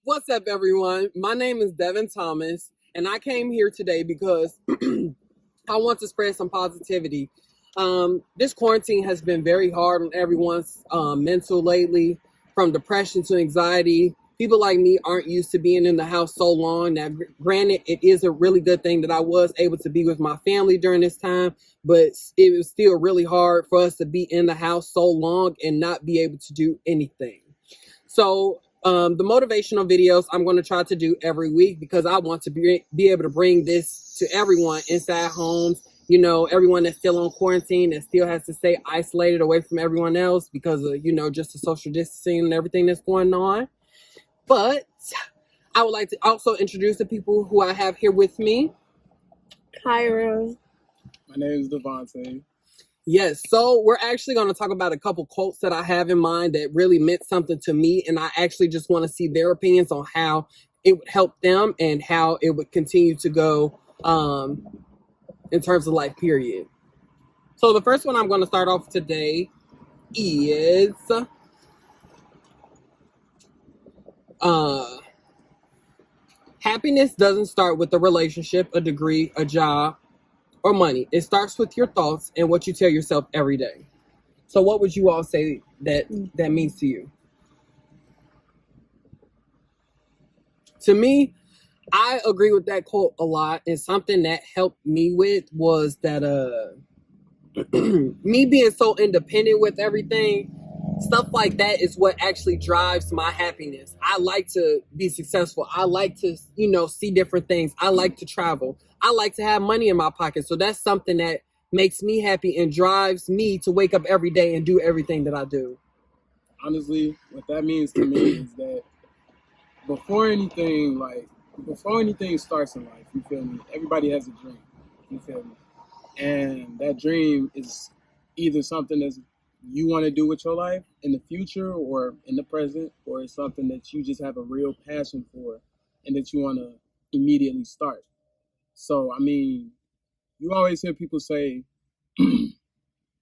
What's up, everyone? My name is Devin Thomas, and I came here today because I want to spread some positivity. This quarantine has been very hard on everyone's mental lately, from depression to anxiety. People like me aren't used to being in the house so long. Now, granted, it is a really good thing that I was able to be with my family during this time, but it was still really hard for us to be in the house so long and not be able to do anything. So the motivational videos I'm going to try to do every week because I want to be able to bring this to everyone inside homes. You know, everyone that's still on quarantine that still has to stay isolated away from everyone else because of, just the social distancing and everything that's going on. But I would like to also introduce the people who I have here with me. Kyra. My name is Devonte. Yes, so we're actually going to talk about a couple quotes that I have in mind that really meant something to me, and I actually just want to see their opinions on how it would help them and how it would continue to go in terms of life, period. So the first one I'm going to start off today is happiness doesn't start with a relationship, a degree, a job, or money. It starts with your thoughts and what you tell yourself every day. So what would you all say that means to you? To me, I agree with that quote a lot, and something that helped me with was that me being so independent with everything, stuff like that is what actually drives my happiness. I like to be successful. I like to, see different things. I like to travel. I like to have money in my pocket. So that's something that makes me happy and drives me to wake up every day and do everything that I do. Honestly, what that means to me is that before anything starts in life, you feel me? Everybody has a dream, you feel me? And that dream is either something that you want to do with your life in the future or in the present, or it's something that you just have a real passion for and that you want to immediately start. So, I mean, you always hear people say, if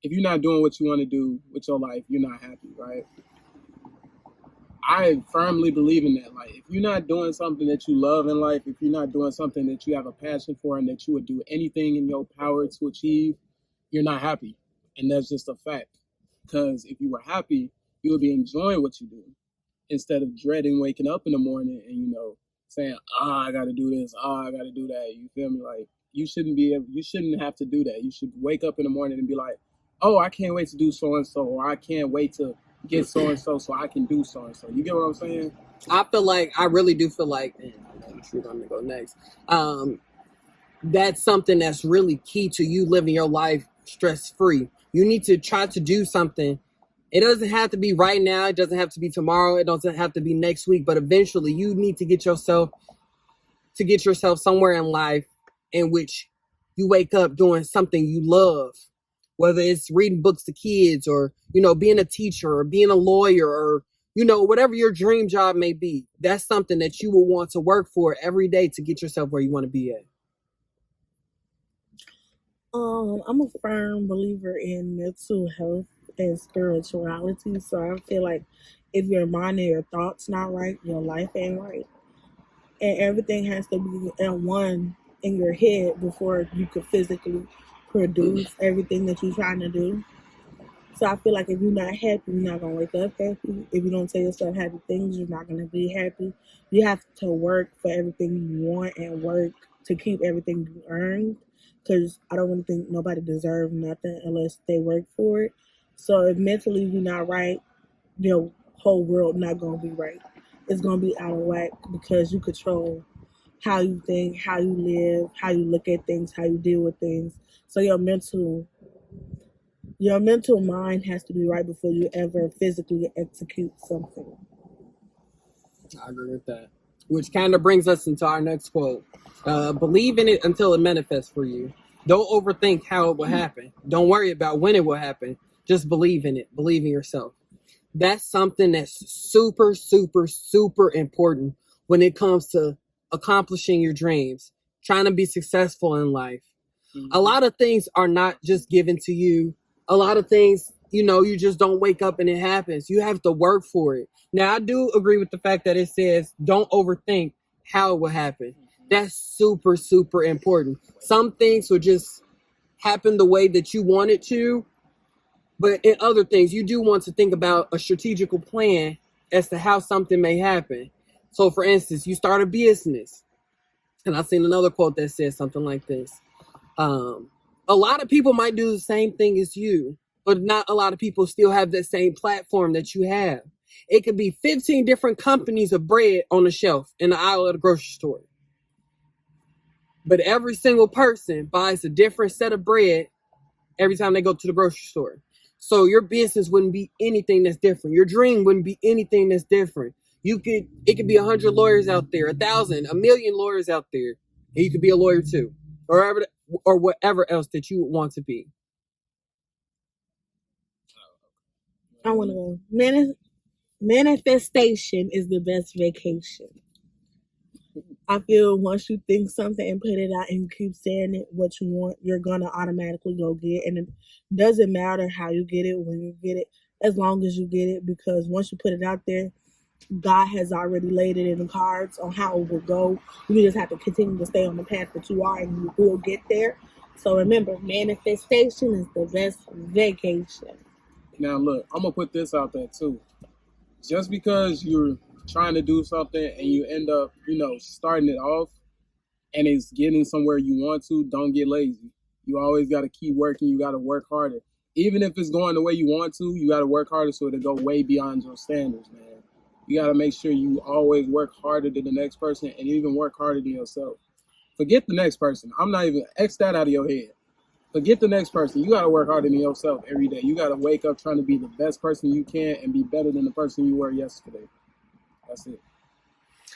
you're not doing what you want to do with your life, you're not happy, right? I firmly believe in that. Like, if you're not doing something that you love in life, if you're not doing something that you have a passion for and that you would do anything in your power to achieve, you're not happy. And that's just a fact. Because if you were happy, you would be enjoying what you do instead of dreading waking up in the morning and, saying, I got to do this, I got to do that. You feel me? Like, you shouldn't have to do that. You should wake up in the morning and be like, oh, I can't wait to do so-and-so, or I can't wait to get so-and-so so I can do so-and-so. You get what I'm saying? I really do feel like, I'm going to go next. That's something that's really key to you living your life stress-free. You need to try to do something. It doesn't have to be right now. It doesn't have to be tomorrow. It doesn't have to be next week. But eventually, you need to get yourself somewhere in life in which you wake up doing something you love, whether it's reading books to kids or, being a teacher or being a lawyer or, whatever your dream job may be. That's something that you will want to work for every day to get yourself where you want to be at. I'm a firm believer in mental health and spirituality. So I feel like if your mind and your thoughts not right, your life ain't right. And everything has to be at one in your head before you could physically produce everything that you're trying to do. So I feel like if you're not happy, you're not going to wake up happy. If you don't tell yourself happy things, you're not going to be happy. You have to work for everything you want and work to keep everything you earned. Because I don't really think nobody deserves nothing unless they work for it. So if mentally you're not right, your whole world not going to be right. It's going to be out of whack because you control how you think, how you live, how you look at things, how you deal with things. So your mental mind has to be right before you ever physically execute something. I agree with that. Which kind of brings us into our next quote. Believe in it until it manifests for you. Don't overthink how it will happen. Don't worry about when it will happen. Just believe in it. Believe in yourself. That's something that's super, super, super important when it comes to accomplishing your dreams, trying to be successful in life. Mm-hmm. A lot of things are not just given to you. A lot of things you just don't wake up and it happens. You have to work for it. Now, I do agree with the fact that it says don't overthink how it will happen. That's super, super important. Some things will just happen the way that you want it to, but in other things, you do want to think about a strategical plan as to how something may happen. So, for instance, you start a business, and I've seen another quote that says something like this. A lot of people might do the same thing as you, but not a lot of people still have that same platform that you have. It could be 15 different companies of bread on the shelf in the aisle of the grocery store. But every single person buys a different set of bread every time they go to the grocery store. So your business wouldn't be anything that's different. Your dream wouldn't be anything that's different. It could be 100 lawyers out there, 1,000, 1,000,000 lawyers out there, and you could be a lawyer too, or whatever else that you would want to be. I want to go. Manifestation is the best vacation. I feel once you think something and put it out and you keep saying it, what you want, you're going to automatically go get. And it doesn't matter how you get it, when you get it, as long as you get it. Because once you put it out there, God has already laid it in the cards on how it will go. You just have to continue to stay on the path that you are and you will get there. So remember, manifestation is the best vacation. Now look, I'm going to put this out there too. Just because you're trying to do something and you end up, starting it off and it's getting somewhere you want to, don't get lazy. You always got to keep working. You got to work harder. Even if it's going the way you want to, you got to work harder so it'll go way beyond your standards, man. You got to make sure you always work harder than the next person and even work harder than yourself. Forget the next person. I'm not even, X that out of your head. Forget the next person. You got to work harder than yourself every day. You got to wake up trying to be the best person you can and be better than the person you were yesterday. That's it.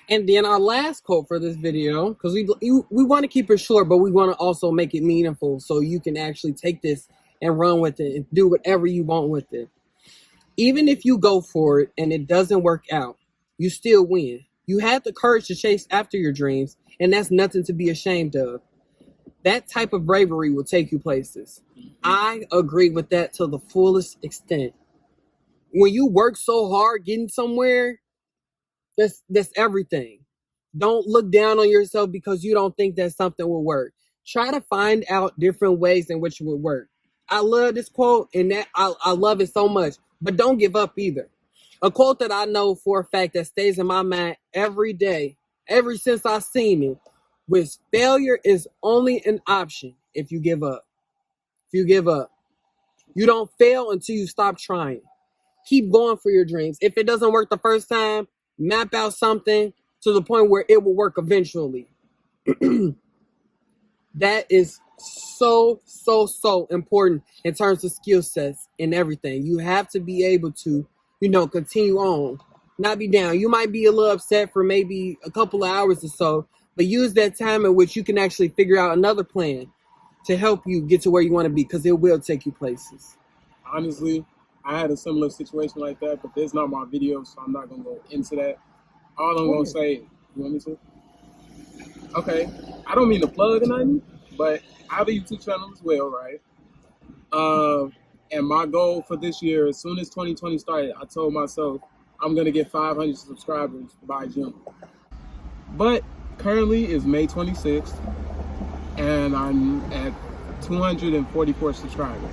And then our last quote for this video, because we want to keep it short, but we want to also make it meaningful so you can actually take this and run with it and do whatever you want with it. Even if you go for it and it doesn't work out, you still win. You have the courage to chase after your dreams, and that's nothing to be ashamed of. That type of bravery will take you places. I agree with that to the fullest extent. When you work so hard getting somewhere, that's everything. Don't look down on yourself because you don't think that something will work. Try to find out different ways in which it would work. I love this quote, and that I love it so much. But don't give up either. A quote that I know for a fact that stays in my mind every day, ever since I've seen it, was failure is only an option if you give up. If you give up. You don't fail until you stop trying. Keep going for your dreams. If it doesn't work the first time, map out something to the point where it will work eventually. That is so important in terms of skill sets and everything. You have to be able to, continue on, not be down. You might be a little upset for maybe a couple of hours or so, but use that time in which you can actually figure out another plan to help you get to where you want to be, because it will take you places. Honestly, I had a similar situation like that, but this is not my video, so I'm not going to go into that. All I'm going to say, you want me to? Okay. I don't mean to plug or nothing, but I have a YouTube channel as well, right? And my goal for this year, as soon as 2020 started, I told myself I'm going to get 500 subscribers by June. But currently it's May 26th, and I'm at 244 subscribers.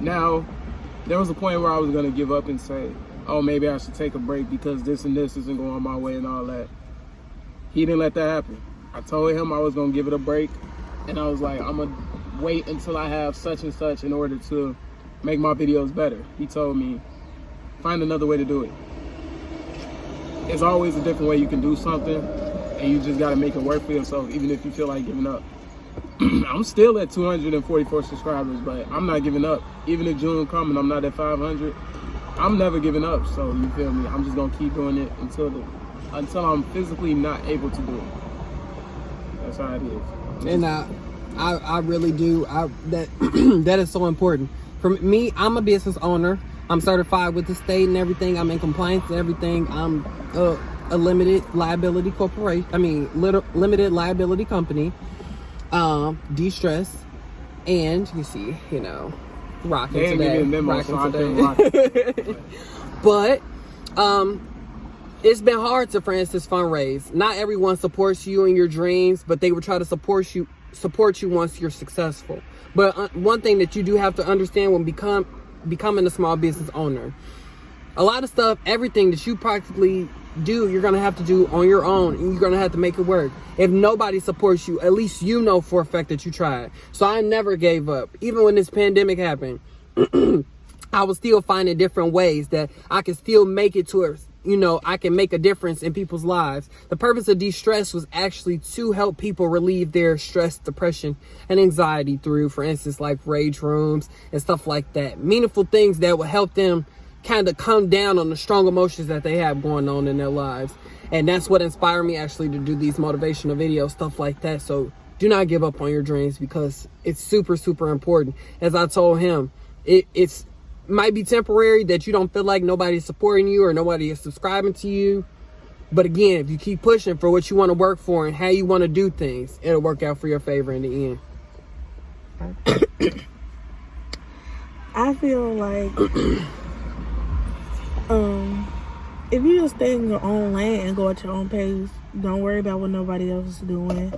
Now, there was a point where I was going to give up and say, oh, maybe I should take a break because this and this isn't going my way and all that. He didn't let that happen. I told him I was going to give it a break, and I was like, I'm going to wait until I have such and such in order to make my videos better. He told me, find another way to do it. There's always a different way you can do something, and you just got to make it work for yourself, even if you feel like giving up. I'm still at 244 subscribers, but I'm not giving up. Even if June comes and I'm not at 500, I'm never giving up. So you feel me? I'm just gonna keep doing it until I'm physically not able to do it. That's how it is. And I really do. That is so important. For me, I'm a business owner. I'm certified with the state and everything. I'm in compliance and everything. I'm a limited liability corporation. Limited liability company. De-stress, and you see, rocking They ain't today. giving them Rocking so I today. can't rock. But it's been hard to, for instance, fundraise. Not everyone supports you in your dreams, but they will try to support you once you're successful. But one thing that you do have to understand when becoming a small business owner, a lot of stuff, everything that you practically do, you're going to have to do on your own, and you're going to have to make it work. If nobody supports you, at least you know for a fact that you tried. So I never gave up. Even when this pandemic happened, I was still finding different ways that I could still make it to I can make a difference in people's lives. The purpose of de-stress was actually to help people relieve their stress, depression, and anxiety through, for instance, like rage rooms and stuff like that. Meaningful things that will help them kind of come down on the strong emotions that they have going on in their lives. And that's what inspired me actually to do these motivational videos, stuff like that. So do not give up on your dreams, because it's super, super important. As I told him, it's might be temporary that you don't feel like nobody's supporting you or nobody is subscribing to you. But again, if you keep pushing for what you want to work for and how you want to do things, it'll work out for your favor in the end. I feel like if you just stay in your own lane and go at your own pace, don't worry about what nobody else is doing.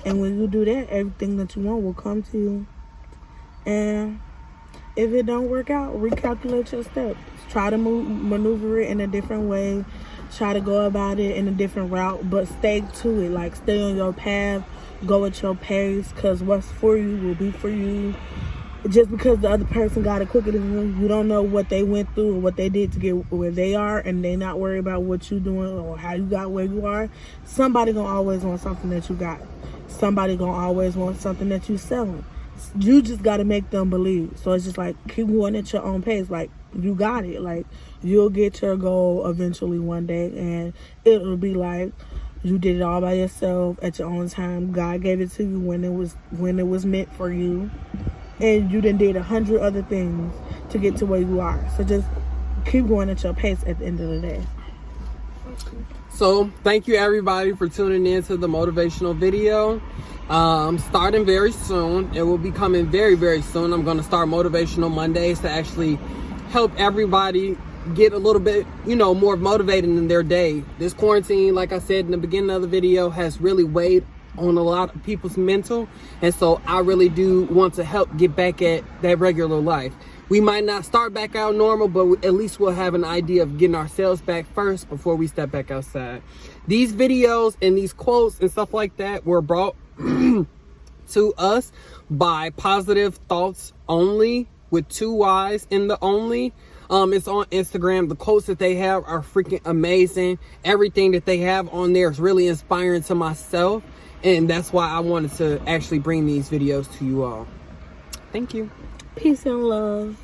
And when you do that, everything that you want will come to you. And if it don't work out, recalculate your steps. Try to maneuver it in a different way. Try to go about it in a different route, but stay to it. Like, stay on your path. Go at your pace, because what's for you will be for you. Just because the other person got it quicker than you don't know what they went through or what they did to get where they are, and they not worried about what you doing or how you got where you are. Somebody gonna always want something that you got. Somebody gonna always want something that you selling. You just got to make them believe. So it's just like, keep going at your own pace. Like, you got it. Like, you'll get your goal eventually one day, and it'll be like you did it all by yourself at your own time. God gave it to you when it was meant for you, and you done did 100 other things to get to where you are. So just keep going at your pace at the end of the day. So thank you everybody for tuning in to the motivational video. Starting very soon. It will be coming very, very soon. I'm going to start Motivational Mondays to actually help everybody get a little bit, more motivated in their day. This quarantine, like I said in the beginning of the video, has really weighed on a lot of people's mental. And so I really do want to help get back at that regular life. We might not start back out normal, but at least we'll have an idea of getting ourselves back first before we step back outside. These videos and these quotes and stuff like that were brought to us by Positive Thoughts Only, with 2 Y's in the only. It's on Instagram. The quotes that they have are freaking amazing. Everything that they have on there is really inspiring to myself, and that's why I wanted to actually bring these videos to you all. Thank you. Peace and love.